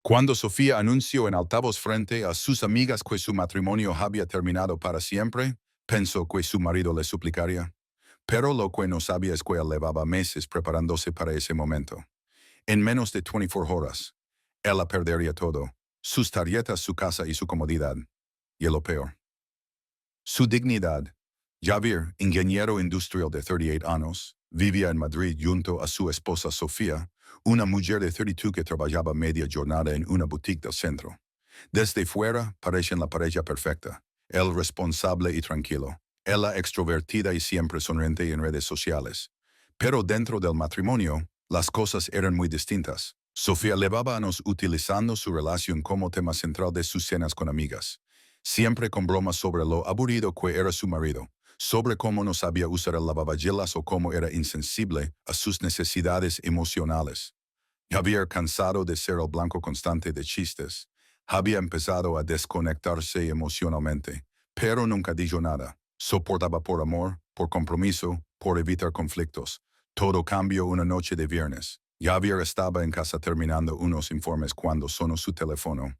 Cuando Sofía anunció en altavoz frente a sus amigas que su matrimonio había terminado para siempre, pensó que su marido le suplicaría. Pero lo que no sabía es que él llevaba meses preparándose para ese momento. En menos de 24 horas, ella perdería todo: sus tarjetas, su casa y su comodidad. Y lo peor, su dignidad. Javier, ingeniero industrial de 38 años, vivía en Madrid junto a su esposa Sofía, una mujer de 32 que trabajaba media jornada en una boutique del centro. Desde fuera, parecen la pareja perfecta: él responsable y tranquilo, ella extrovertida y siempre sonriente en redes sociales. Pero dentro del matrimonio, las cosas eran muy distintas. Sofía llevaba años utilizando su relación como tema central de sus cenas con amigas, siempre con bromas sobre lo aburrido que era su marido, sobre cómo no sabía usar el lavavajillas o cómo era insensible a sus necesidades emocionales. Javier, cansado de ser el blanco constante de chistes, había empezado a desconectarse emocionalmente, pero nunca dijo nada. Soportaba por amor, por compromiso, por evitar conflictos. Todo cambió una noche de viernes. Javier estaba en casa terminando unos informes cuando sonó su teléfono.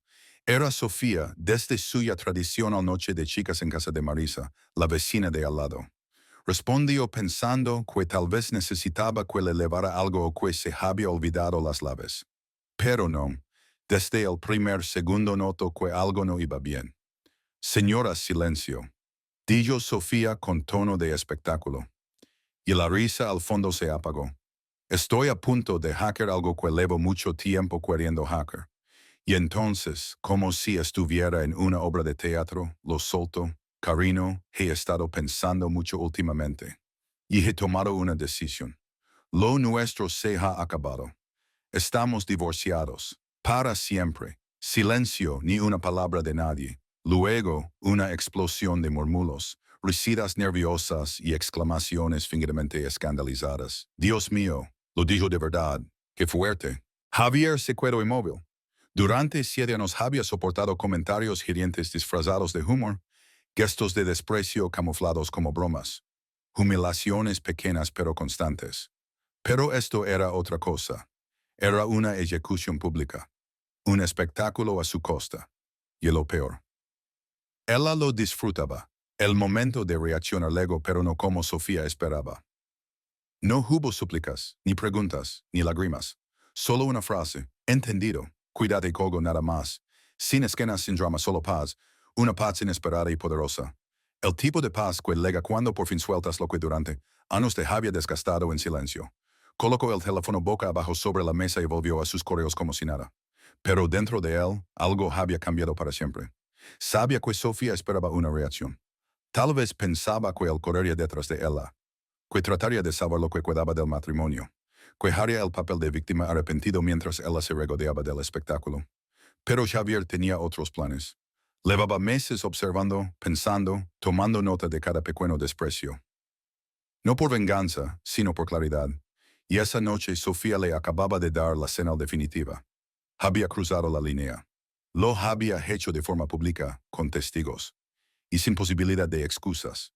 Era Sofía, desde suya tradicional noche de chicas en casa de Marisa, la vecina de al lado. Respondió pensando que tal vez necesitaba que le llevara algo o que se había olvidado las llaves. Pero no. Desde el primer segundo notó que algo no iba bien. Señora, silencio, dijo Sofía con tono de espectáculo. Y la risa al fondo se apagó. Estoy a punto de hackear algo que llevo mucho tiempo queriendo hacker. Y entonces, como si estuviera en una obra de teatro, lo soltó. Carino, he estado pensando mucho últimamente. Y he tomado una decisión. Lo nuestro se ha acabado. Estamos divorciados. Para siempre. Silencio, ni una palabra de nadie. Luego, una explosión de murmullos, risidas nerviosas y exclamaciones fingidamente escandalizadas. Dios mío, lo dijo de verdad. ¡Qué fuerte! Javier se quedó inmóvil. Durante 7 años había soportado comentarios hirientes disfrazados de humor, gestos de desprecio camuflados como bromas, humillaciones pequeñas pero constantes. Pero esto era otra cosa. Era una ejecución pública, un espectáculo a su costa. Y lo peor, ella lo disfrutaba, el momento de reacción al ego, pero no como Sofía esperaba. No hubo súplicas, ni preguntas, ni lágrimas. Solo una frase: entendido, cuídate colgo nada más. Sin esquenas, sin drama, solo paz. Una paz inesperada y poderosa. El tipo de paz que llega cuando por fin sueltas lo que durante años te había desgastado en silencio. Colocó el teléfono boca abajo sobre la mesa y volvió a sus correos como si nada. Pero dentro de él, algo había cambiado para siempre. Sabía que Sofía esperaba una reacción. Tal vez pensaba que él correría detrás de ella, que trataría de salvar lo que quedaba del matrimonio, que haría el papel de víctima arrepentido mientras ella se regodeaba del espectáculo. Pero Javier tenía otros planes. Llevaba meses observando, pensando, tomando nota de cada pequeño desprecio. No por venganza, sino por claridad. Y esa noche Sofía le acababa de dar la señal definitiva. Había cruzado la línea. Lo había hecho de forma pública, con testigos, y sin posibilidad de excusas.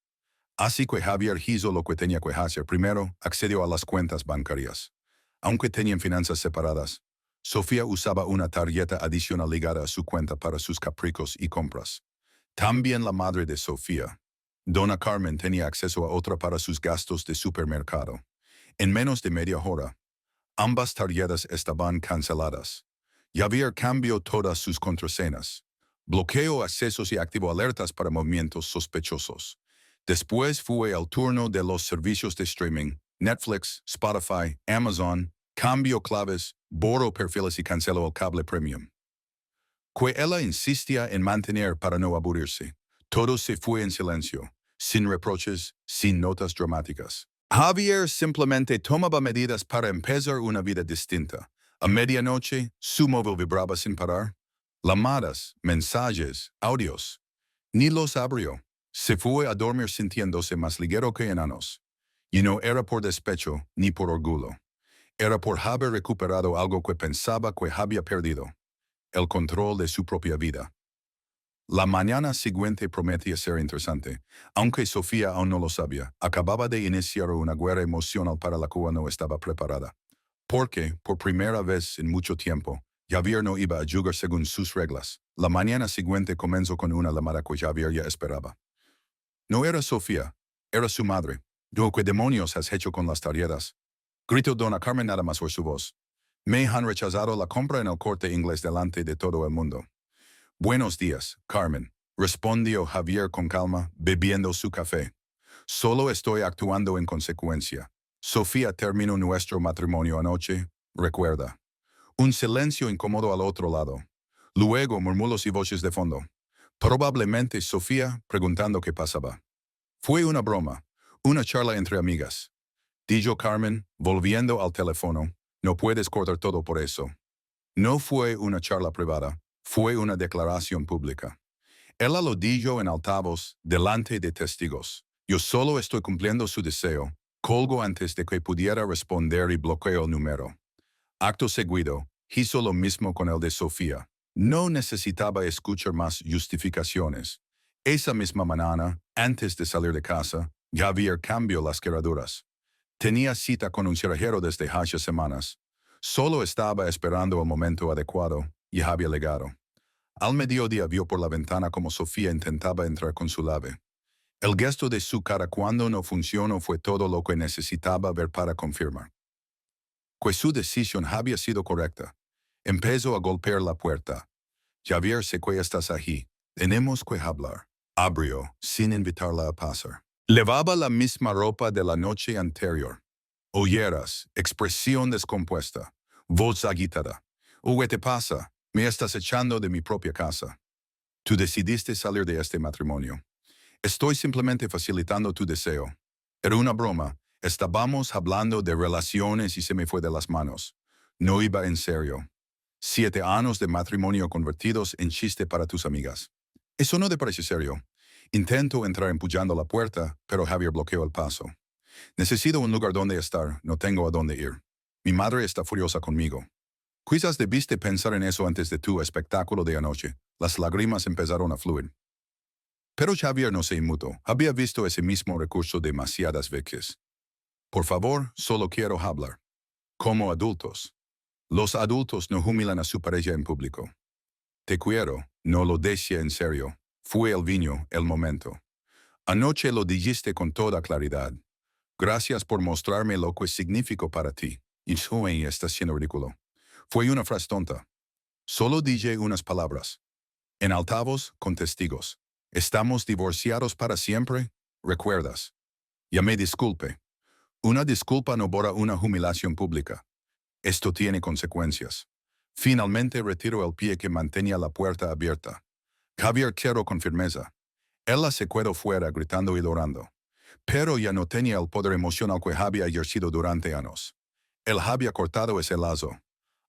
Así que Javier hizo lo que tenía que hacer. Primero, accedió a las cuentas bancarias. Aunque tenían finanzas separadas, Sofía usaba una tarjeta adicional ligada a su cuenta para sus capricos y compras. También la madre de Sofía, Dona Carmen, tenía acceso a otra para sus gastos de supermercado. En menos de media hora, ambas tarjetas estaban canceladas. Javier cambió todas sus contraseñas, bloqueó accesos y activó alertas para movimientos sospechosos. Después fue el turno de los servicios de streaming: Netflix, Spotify, Amazon. Cambió claves, borró perfiles y canceló el cable premium, que ella insistía en mantener para no aburrirse. Todo se fue en silencio, sin reproches, sin notas dramáticas. Javier simplemente tomaba medidas para empezar una vida distinta. A medianoche, su móvil vibraba sin parar. Llamadas, mensajes, audios. Ni los abrió. Se fue a dormir sintiéndose más ligero que enanos. Y no era por despecho ni por orgullo. Era por haber recuperado algo que pensaba que había perdido: el control de su propia vida. La mañana siguiente prometía ser interesante, aunque Sofía aún no lo sabía. Acababa de iniciar una guerra emocional para la cual no estaba preparada. Porque, por primera vez en mucho tiempo, Javier no iba a jugar según sus reglas. La mañana siguiente comenzó con una llamada que Javier ya esperaba. No era Sofía, era su madre. ¿Qué demonios has hecho con las tarjetas? Gritó Dona Carmen nada más oír su voz. Me han rechazado la compra en el Corte Inglés delante de todo el mundo. Buenos días, Carmen, respondió Javier con calma, bebiendo su café. Solo estoy actuando en consecuencia. Sofía terminó nuestro matrimonio anoche, recuerda. Un silencio incómodo al otro lado. Luego murmullos y voces de fondo. Probablemente Sofía preguntando qué pasaba. Fue una broma, una charla entre amigas. Dijo Carmen, volviendo al teléfono, no puedes cortar todo por eso. No fue una charla privada, fue una declaración pública. Ella lo dijo en altavoz, delante de testigos. Yo solo estoy cumpliendo su deseo. Colgo antes de que pudiera responder y bloqueo el número. Acto seguido, hizo lo mismo con el de Sofía. No necesitaba escuchar más justificaciones. Esa misma mañana, antes de salir de casa, Javier cambió las cerraduras. Tenía cita con un cerrajero desde hace semanas. Solo estaba esperando el momento adecuado y había llegado. Al mediodía vio por la ventana como Sofía intentaba entrar con su lave. El gesto de su cara cuando no funcionó fue todo lo que necesitaba ver para confirmar que su decisión había sido correcta. Empezó a golpear la puerta. Javier, sé que estás aquí. Tenemos que hablar. Abrió, sin invitarla a pasar. Llevaba la misma ropa de la noche anterior. Oyeras, expresión descompuesta, voz agitada. ¿Qué te pasa? Me estás echando de mi propia casa. Tú decidiste salir de este matrimonio. Estoy simplemente facilitando tu deseo. Era una broma. Estábamos hablando de relaciones y se me fue de las manos. No iba en serio. 7 años de matrimonio convertidos en chiste para tus amigas. Eso no te parece serio. Intento entrar empuñando la puerta, pero Javier bloqueó el paso. Necesito un lugar donde estar, no tengo a dónde ir. Mi madre está furiosa conmigo. Quizás debiste pensar en eso antes de tu espectáculo de anoche. Las lágrimas empezaron a fluir. Pero Javier no se inmutó. Había visto ese mismo recurso demasiadas veces. Por favor, solo quiero hablar. Como adultos. Los adultos no humilan a su pareja en público. Te quiero, no lo decía en serio. Fue el vino, el momento. Anoche lo dijiste con toda claridad. Gracias por mostrarme lo que significó para ti. Y hoy está siendo ridículo. Fue una frase tonta. Solo dije unas palabras. En altavoz, con testigos. ¿Estamos divorciados para siempre? ¿Recuerdas? Ya me disculpe. Una disculpa no borra una humillación pública. Esto tiene consecuencias. Finalmente retiro el pie que mantenía la puerta abierta. Javier cerró con firmeza. Ella se quedó fuera gritando y llorando. Pero ya no tenía el poder emocional que había ejercido durante años. Él había cortado ese lazo.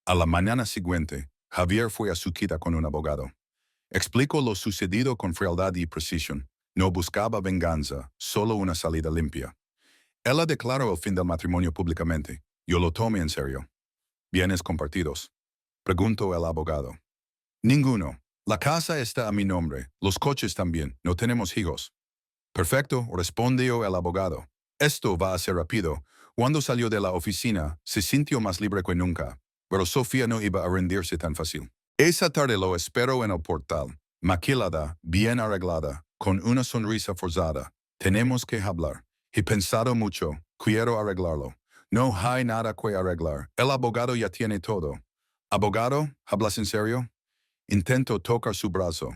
A la mañana siguiente, Javier fue a su cita con un abogado. Explicó lo sucedido con frialdad y precisión. No buscaba venganza, solo una salida limpia. Ella declaró el fin del matrimonio públicamente. Yo lo tomé en serio. ¿Bienes compartidos? Preguntó el abogado. Ninguno. La casa está a mi nombre, los coches también, no tenemos hijos. Perfecto, respondió el abogado. Esto va a ser rápido. Cuando salió de la oficina, se sintió más libre que nunca. Pero Sofía no iba a rendirse tan fácil. Esa tarde lo esperó en el portal, maquillada, bien arreglada, con una sonrisa forzada. Tenemos que hablar. He pensado mucho, quiero arreglarlo. No hay nada que arreglar. El abogado ya tiene todo. Abogado, ¿hablas en serio? Intento tocar su brazo.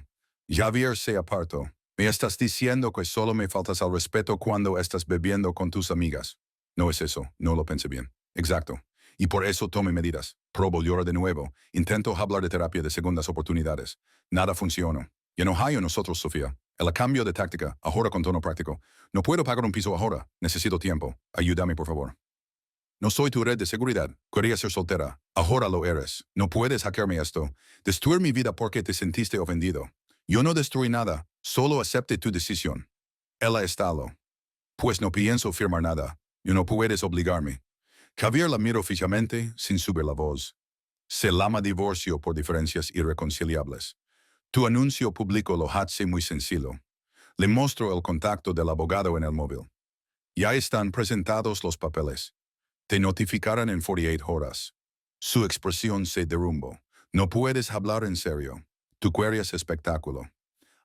Javier se apartó. Me estás diciendo que solo me faltas al respeto cuando estás bebiendo con tus amigas. No es eso, no lo pensé bien. Exacto. Y por eso tome medidas. Probo llora de nuevo. Intento hablar de terapia de segundas oportunidades. Nada funcionó. Ya no hay en nosotros, Sofía. El cambio de táctica, ahora con tono práctico. No puedo pagar un piso ahora. Necesito tiempo. Ayúdame, por favor. No soy tu red de seguridad. Quería ser soltera. Ahora lo eres. No puedes hackearme esto. Destruir mi vida porque te sentiste ofendido. Yo no destruí nada. Solo acepté tu decisión. Ella estaló. Pues no pienso firmar nada. Y no puedes obligarme. Javier la miró fijamente, sin subir la voz. Se llama divorcio por diferencias irreconciliables. Tu anuncio público lo hace muy sencillo. Le mostró el contacto del abogado en el móvil. Ya están presentados los papeles. Te notificarán en 48 horas. Su expresión se derrumbó. No puedes hablar en serio. Tú querías espectáculo.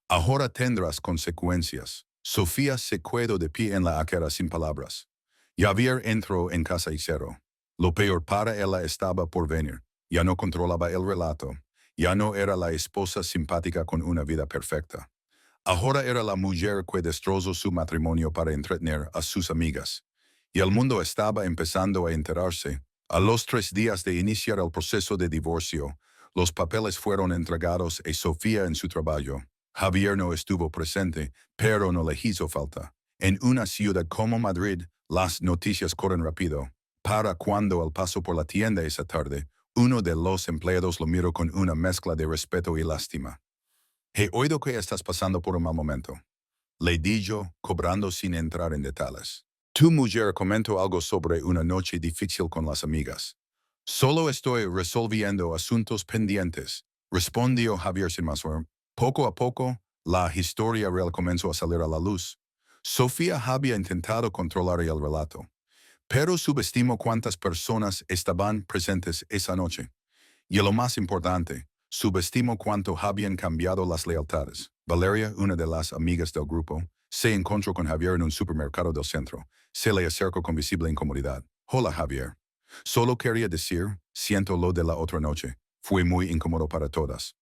Ahora tendrás consecuencias. Sofía se quedó de pie en la acera sin palabras. Javier entró en casa y cerró. Lo peor para ella estaba por venir. Ya no controlaba el relato. Ya no era la esposa simpática con una vida perfecta. Ahora era la mujer que destrozó su matrimonio para entretener a sus amigas. Y el mundo estaba empezando a enterarse. A los 3 días de iniciar el proceso de divorcio, los papeles fueron entregados y Sofía en su trabajo. Javier no estuvo presente, pero no le hizo falta. En una ciudad como Madrid, las noticias corren rápido. Para cuando él pasó por la tienda esa tarde, uno de los empleados lo miró con una mezcla de respeto y lástima. He oído que estás pasando por un mal momento, le dijo, cobrando sin entrar en detalles. Tu mujer comentó algo sobre una noche difícil con las amigas. Solo estoy resolviendo asuntos pendientes, respondió Javier sin más. Poco a poco, la historia real comenzó a salir a la luz. Sofía había intentado controlar el relato, pero subestimó cuántas personas estaban presentes esa noche. Y lo más importante, subestimó cuánto habían cambiado las lealtades. Valeria, una de las amigas del grupo, se encontró con Javier en un supermercado del centro. Se le acercó con visible incomodidad. Hola, Javier. Solo quería decir, siento lo de la otra noche. Fue muy incómodo para todas.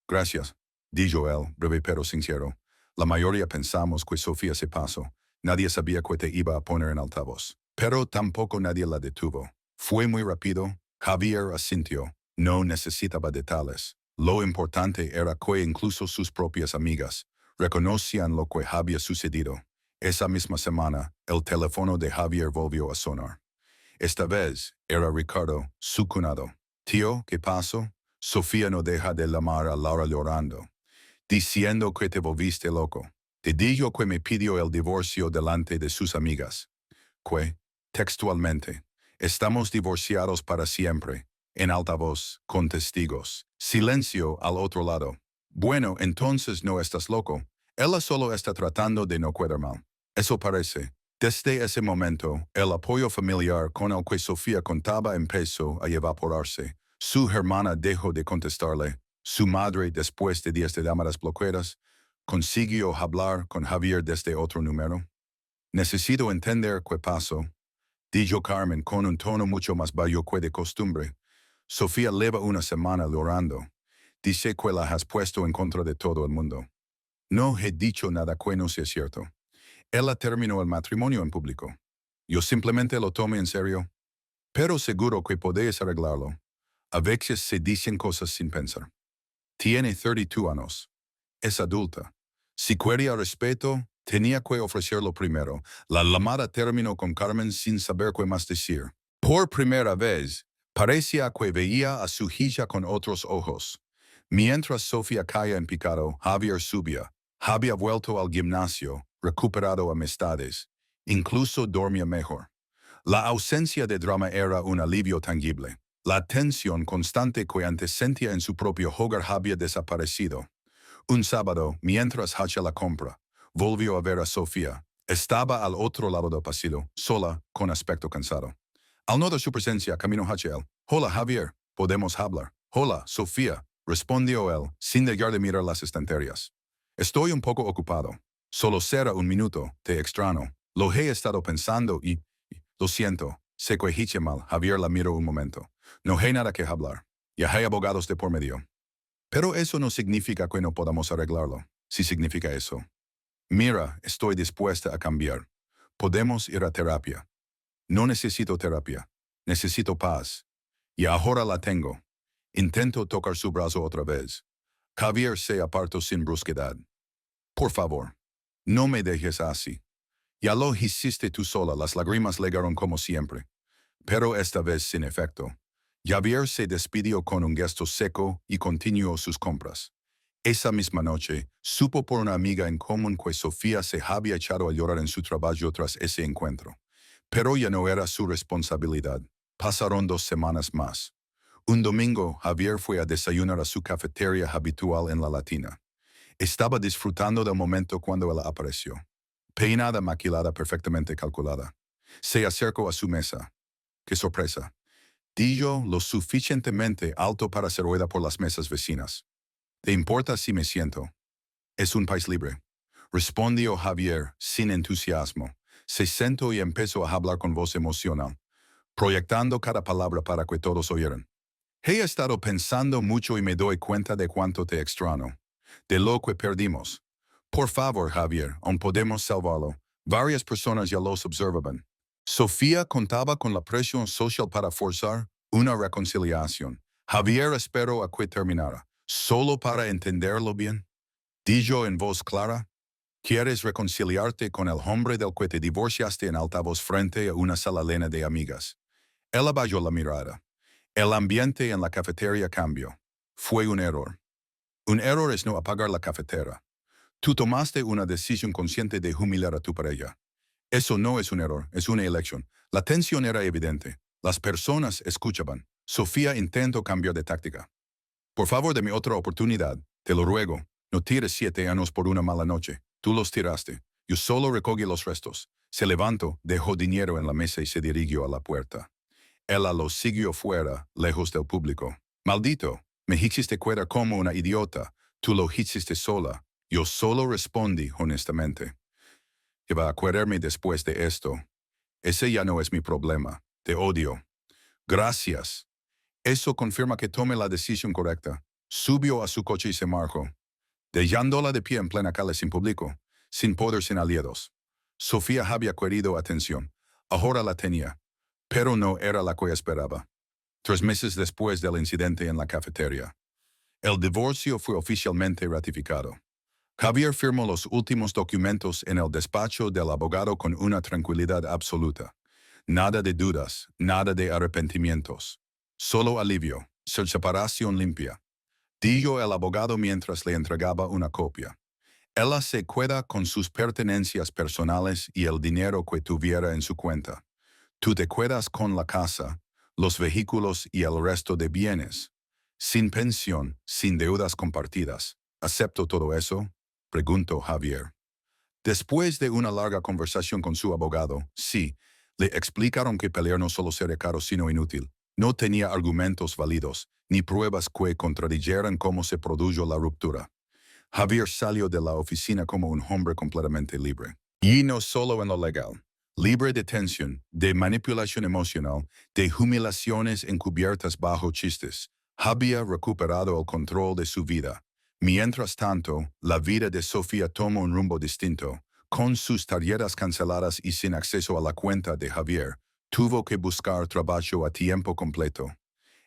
Gracias, dijo él, breve pero sincero. La mayoría pensamos que Sofía se pasó. Nadie sabía que te iba a poner en altavoz. Pero tampoco nadie la detuvo. Fue muy rápido. Javier asintió. No necesitaba detalles. Lo importante era que incluso sus propias amigas reconocían lo que había sucedido. Esa misma semana, el teléfono de Javier volvió a sonar. Esta vez era Ricardo, su cuñado. Tío, ¿qué pasó? Sofía no deja de llamar a Laura llorando, diciendo que te volviste loco. Te dijo que me pidió el divorcio delante de sus amigas. Que, textualmente, estamos divorciados para siempre. En alta voz, con testigos. Silencio al otro lado. Bueno, entonces no estás loco. Ella solo está tratando de no quedar mal. Eso parece. Desde ese momento, el apoyo familiar con el que Sofía contaba empezó a evaporarse. Su hermana dejó de contestarle. Su madre, después de días de llamadas bloqueadas, consiguió hablar con Javier desde otro número. Necesito entender qué pasó, dijo Carmen con un tono mucho más bajo que de costumbre. Sofía lleva una semana llorando. Dice que la has puesto en contra de todo el mundo. No he dicho nada que no sea cierto. Ella terminó el matrimonio en público. Yo simplemente lo tomé en serio. Pero seguro que podéis arreglarlo. A veces se dicen cosas sin pensar. Tiene 32 años. Es adulta. Si quería respeto, tenía que ofrecerlo primero. La llamada terminó con Carmen sin saber qué más decir. Por primera vez, parecía que veía a su hija con otros ojos. Mientras Sofía caía en picado, Javier subía. Había vuelto al gimnasio, recuperado amistades. Incluso dormía mejor. La ausencia de drama era un alivio tangible. La tensión constante que antes sentía en su propio hogar había desaparecido. Un sábado, mientras hacía la compra, volvió a ver a Sofía. Estaba al otro lado del pasillo, sola, con aspecto cansado. Al notar su presencia, caminó hacia él. Hola, Javier, ¿podemos hablar? Hola, Sofía, respondió él, sin dejar de mirar las estanterías. Estoy un poco ocupado. Solo será un minuto, te extraño. Lo he estado pensando y... Lo siento, sé que hice mal. Javier la miró un momento. No hay nada que hablar. Ya hay abogados de por medio. Pero eso no significa que no podamos arreglarlo. Sí significa eso. Mira, estoy dispuesta a cambiar. Podemos ir a terapia. No necesito terapia. Necesito paz. Y ahora la tengo. Intento tocar su brazo otra vez. Javier se apartó sin brusquedad. Por favor, no me dejes así. Ya lo hiciste tú sola, las lágrimas llegaron como siempre. Pero esta vez sin efecto. Javier se despidió con un gesto seco y continuó sus compras. Esa misma noche, supo por una amiga en común que Sofía se había echado a llorar en su trabajo tras ese encuentro. Pero ya no era su responsabilidad. Pasaron 2 semanas más. Un domingo, Javier fue a desayunar a su cafetería habitual en La Latina. Estaba disfrutando del momento cuando ella apareció. Peinada, maquillada, perfectamente calculada. Se acercó a su mesa. ¡Qué sorpresa! Di yo lo suficientemente alto para ser oída por las mesas vecinas. ¿Te importa si me siento? Es un país libre. Respondió Javier, sin entusiasmo. Se sentó y empezó a hablar con voz emocional, proyectando cada palabra para que todos oyeran. He estado pensando mucho y me doy cuenta de cuánto te extraño, de lo que perdimos. Por favor, Javier, aún podemos salvarlo. Varias personas ya los observaban. Sofía contaba con la presión social para forzar una reconciliación. Javier esperó a que terminara, solo para entenderlo bien. Dijo en voz clara, ¿quieres reconciliarte con el hombre del que te divorciaste en altavoz frente a una sala llena de amigas? Él bajó la mirada. El ambiente en la cafetería cambió. Fue un error. Un error es no apagar la cafetera. Tú tomaste una decisión consciente de humillar a tu pareja. Eso no es un error, es una elección. La tensión era evidente. Las personas escuchaban. Sofía intentó cambiar de táctica. Por favor, dame otra oportunidad. Te lo ruego. No tires 7 años por una mala noche. Tú los tiraste. Yo solo recogí los restos. Se levantó, dejó dinero en la mesa y se dirigió a la puerta. Ella lo siguió fuera, lejos del público. Maldito, me hiciste quedar como una idiota. Tú lo hiciste sola. Yo solo respondí honestamente. Iba a quererme después de esto. Ese ya no es mi problema. Te odio. Gracias. Eso confirma que tomé la decisión correcta. Subió a su coche y se marchó, dejándola de pie en plena calle sin público, sin poder, sin aliados. Sofía había querido atención. Ahora la tenía, pero no era la que esperaba. 3 meses después del incidente en la cafetería, el divorcio fue oficialmente ratificado. Javier firmó los últimos documentos en el despacho del abogado con una tranquilidad absoluta. Nada de dudas, nada de arrepentimientos. Solo alivio, separación limpia. Dijo el abogado mientras le entregaba una copia. Ella se queda con sus pertenencias personales y el dinero que tuviera en su cuenta. Tú te quedas con la casa, los vehículos y el resto de bienes. Sin pensión, sin deudas compartidas. ¿Acepto todo eso? Preguntó Javier. Después de una larga conversación con su abogado, sí, le explicaron que pelear no solo sería caro sino inútil. No tenía argumentos válidos, ni pruebas que contradijeran cómo se produjo la ruptura. Javier salió de la oficina como un hombre completamente libre. Y no solo en lo legal. Libre de tensión, de manipulación emocional, de humillaciones encubiertas bajo chistes. Había recuperado el control de su vida. Mientras tanto, la vida de Sofía tomó un rumbo distinto. Con sus tarjetas canceladas y sin acceso a la cuenta de Javier, tuvo que buscar trabajo a tiempo completo.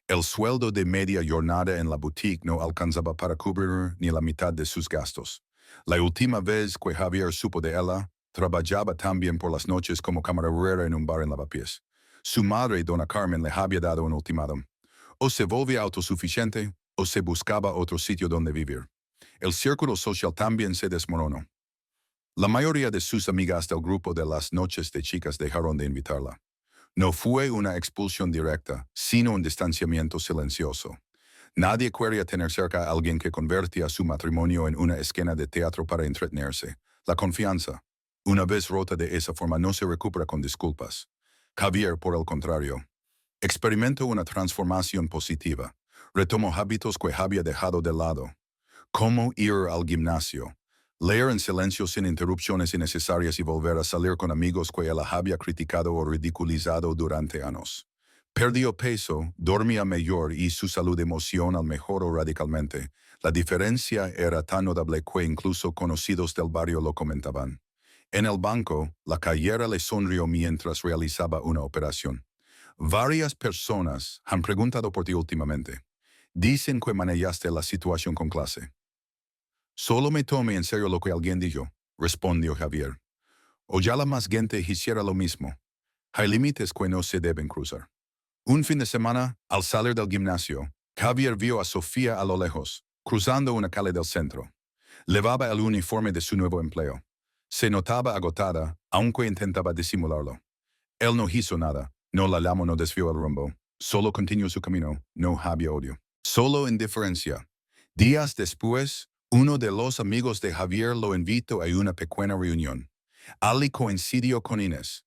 El sueldo de media jornada en la boutique no alcanzaba para cubrir ni la mitad de sus gastos. La última vez que Javier supo de ella, trabajaba también por las noches como camarera en un bar en Lavapiés. Su madre, dona Carmen, le había dado un ultimátum. O se volvía autosuficiente, o se buscaba otro sitio donde vivir. El círculo social también se desmoronó. La mayoría de sus amigas del grupo de las noches de chicas dejaron de invitarla. No fue una expulsión directa, sino un distanciamiento silencioso. Nadie quería tener cerca a alguien que convertía su matrimonio en una escena de teatro para entretenerse. La confianza, una vez rota de esa forma, no se recupera con disculpas. Javier, por el contrario, experimentó una transformación positiva. Retomó hábitos que había dejado de lado, como ir al gimnasio, leer en silencio sin interrupciones innecesarias y volver a salir con amigos que él había criticado o ridiculizado durante años. Perdió peso, dormía mejor y su salud emocional mejoró radicalmente. La diferencia era tan notable que incluso conocidos del barrio lo comentaban. En el banco, la cajera le sonrió mientras realizaba una operación. Varias personas han preguntado por ti últimamente. Dicen que manejaste la situación con clase. Solo me tomé en serio lo que alguien dijo, respondió Javier. Ojalá más gente hiciera lo mismo. Hay límites que no se deben cruzar. Un fin de semana, al salir del gimnasio, Javier vio a Sofía a lo lejos, cruzando una calle del centro. Llevaba el uniforme de su nuevo empleo. Se notaba agotada, aunque intentaba disimularlo. Él no hizo nada, no la llamó, no desvió el rumbo. Solo continuó su camino, no había odio. Solo indiferencia. Días después, uno de los amigos de Javier lo invitó a una pequeña reunión. Ali coincidió con Inés.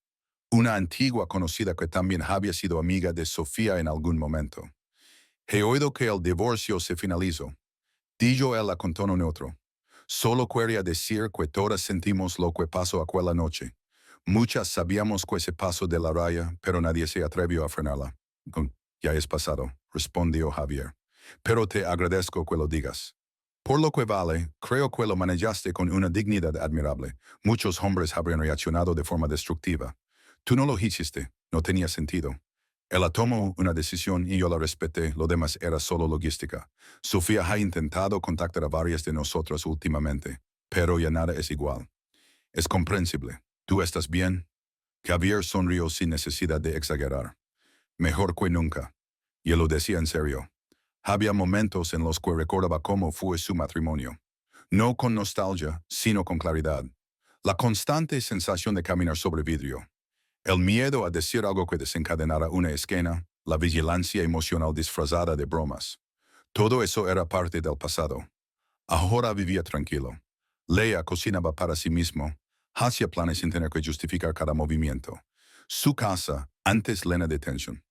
una antigua conocida que también había sido amiga de Sofía en algún momento. He oído que el divorcio se finalizó. Dijo él con tono neutro. Solo quería decir que todas sentimos lo que pasó aquella noche. Muchas sabíamos que se pasó de la raya, pero nadie se atrevió a frenarla. Ya es pasado, respondió Javier. Pero te agradezco que lo digas. Por lo que vale, creo que lo manejaste con una dignidad admirable. Muchos hombres habrían reaccionado de forma destructiva. Tú no lo hiciste, no tenía sentido. Ella tomó una decisión y yo la respeté, lo demás era solo logística. Sofía ha intentado contactar a varias de nosotras últimamente, pero ya nada es igual. Es comprensible. ¿Tú estás bien? Javier sonrió sin necesidad de exagerar. Mejor que nunca. Y él lo decía en serio. Había momentos en los que recordaba cómo fue su matrimonio. No con nostalgia, sino con claridad. La constante sensación de caminar sobre vidrio. El miedo a decir algo que desencadenara una esquina, la vigilancia emocional disfrazada de bromas. Todo eso era parte del pasado. Ahora vivía tranquilo. Leia cocinaba para sí mismo, hacía planes sin tener que justificar cada movimiento. Su casa, antes llena de tensión,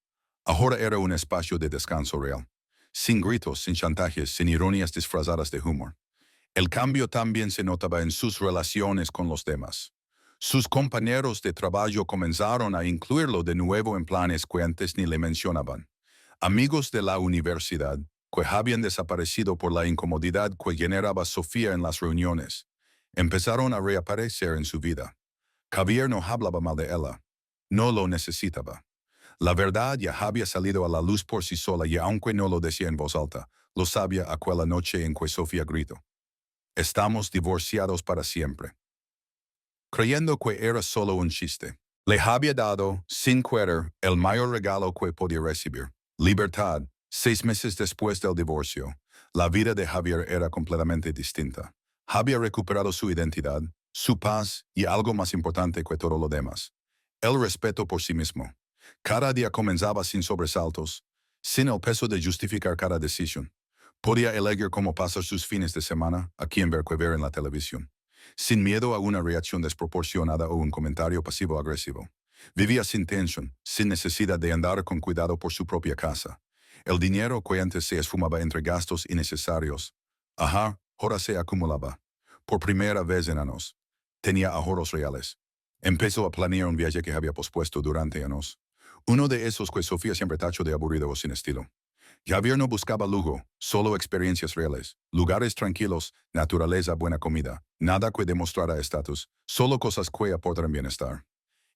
ahora era un espacio de descanso real. Sin gritos, sin chantajes, sin ironías disfrazadas de humor. El cambio también se notaba en sus relaciones con los demás. Sus compañeros de trabajo comenzaron a incluirlo de nuevo en planes que antes ni le mencionaban. Amigos de la universidad, que habían desaparecido por la incomodidad que generaba Sofía en las reuniones, empezaron a reaparecer en su vida. Javier no hablaba mal de ella. No lo necesitaba. La verdad ya había salido a la luz por sí sola y aunque no lo decía en voz alta, lo sabía aquella noche en que Sofía gritó. Estamos divorciados para siempre. Creyendo que era solo un chiste, le había dado, sin querer, el mayor regalo que podía recibir. Libertad. 6 meses después del divorcio, la vida de Javier era completamente distinta. Había recuperado su identidad, su paz y algo más importante que todo lo demás. El respeto por sí mismo. Cada día comenzaba sin sobresaltos, sin el peso de justificar cada decisión. Podía elegir cómo pasar sus fines de semana, a quién ver que ver en la televisión. Sin miedo a una reacción desproporcionada o un comentario pasivo-agresivo. Vivía sin tensión, sin necesidad de andar con cuidado por su propia casa. El dinero que antes se esfumaba entre gastos innecesarios. Ahora se acumulaba. Por primera vez en años. Tenía ahorros reales. Empezó a planear un viaje que había pospuesto durante años. Uno de esos que Sofía siempre tachó de aburrido o sin estilo. Javier no buscaba lujo, solo experiencias reales, lugares tranquilos, naturaleza, buena comida, nada que demostrara estatus, solo cosas que aportaran bienestar.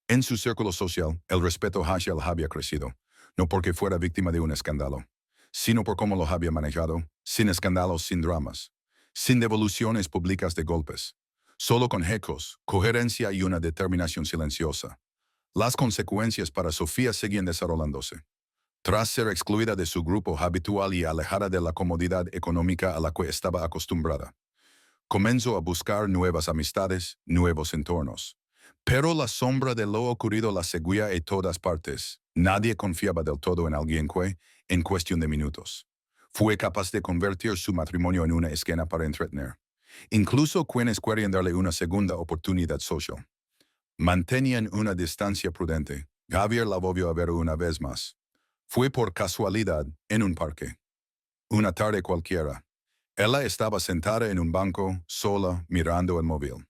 En su círculo social, el respeto hacia él había crecido, no porque fuera víctima de un escándalo, sino por cómo lo había manejado, sin escándalos, sin dramas, sin devoluciones públicas de golpes, solo con ecos, coherencia y una determinación silenciosa. Las consecuencias para Sofía seguían desarrollándose. Tras ser excluida de su grupo habitual y alejada de la comodidad económica a la que estaba acostumbrada, comenzó a buscar nuevas amistades, nuevos entornos. Pero la sombra de lo ocurrido la seguía en todas partes. Nadie confiaba del todo en alguien que, en cuestión de minutos, fue capaz de convertir su matrimonio en una esquina para entretener. Incluso quienes querían darle una segunda oportunidad social. Mantenían una distancia prudente. Javier la volvió a ver una vez más. Fue por casualidad en un parque. Una tarde cualquiera. Ella estaba sentada en un banco, sola, mirando el móvil.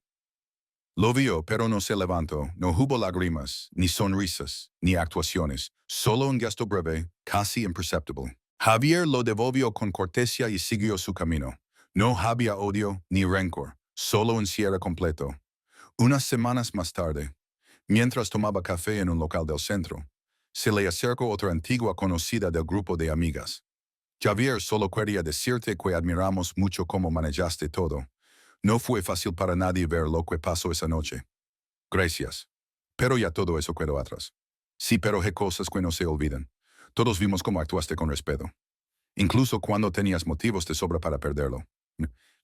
Lo vio, pero no se levantó. No hubo lágrimas, ni sonrisas, ni actuaciones. Solo un gesto breve, casi imperceptible. Javier lo devolvió con cortesía y siguió su camino. No había odio ni rencor, solo un cierre completo. Unas semanas más tarde, mientras tomaba café en un local del centro, se le acercó otra antigua conocida del grupo de amigas. Javier, solo quería decirte que admiramos mucho cómo manejaste todo. No fue fácil para nadie ver lo que pasó esa noche. Gracias. Pero ya todo eso quedó atrás. Sí, pero hay cosas que no se olvidan. Todos vimos cómo actuaste con respeto. Incluso cuando tenías motivos de sobra para perderlo.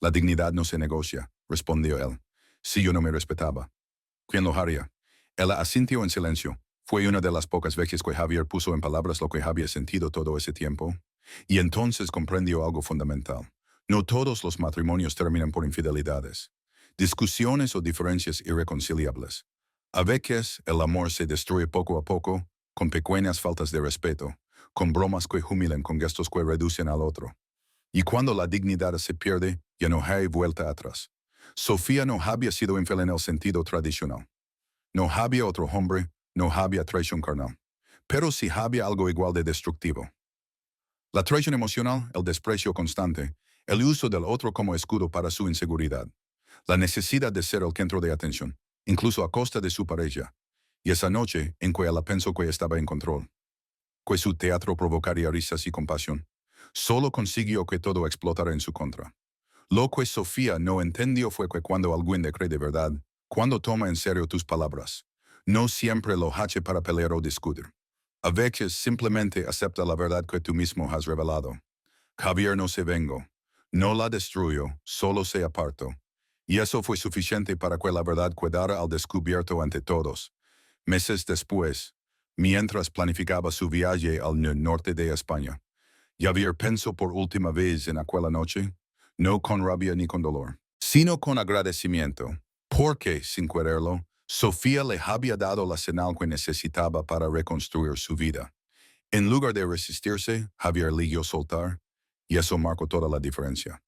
La dignidad no se negocia, respondió él. Si yo no me respetaba, ¿quién lo haría? Ella asintió en silencio. Fue una de las pocas veces que Javier puso en palabras lo que había sentido todo ese tiempo. Y entonces comprendió algo fundamental. No todos los matrimonios terminan por infidelidades, discusiones o diferencias irreconciliables. A veces, el amor se destruye poco a poco, con pequeñas faltas de respeto, con bromas que humilan, con gestos que reducen al otro. Y cuando la dignidad se pierde, ya no hay vuelta atrás. Sofía no había sido infiel en el sentido tradicional. No había otro hombre, no había traición carnal. Pero sí había algo igual de destructivo. La traición emocional, el desprecio constante, el uso del otro como escudo para su inseguridad, la necesidad de ser el centro de atención, incluso a costa de su pareja. Y esa noche en que ella pensó que estaba en control, que su teatro provocaría risas y compasión, solo consiguió que todo explotara en su contra. Lo que Sofía no entendió fue que cuando alguien te cree de verdad, cuando toma en serio tus palabras, no siempre lo hace para pelear o discutir. A veces simplemente acepta la verdad que tú mismo has revelado. Javier no se vengó, no la destruyó, solo se apartó. Y eso fue suficiente para que la verdad quedara al descubierto ante todos. Meses después, mientras planificaba su viaje al norte de España, Javier pensó por última vez en aquella noche, no con rabia ni con dolor, sino con agradecimiento, porque, sin quererlo, Sofía le había dado la señal que necesitaba para reconstruir su vida. En lugar de resistirse, Javier eligió soltar, y eso marcó toda la diferencia.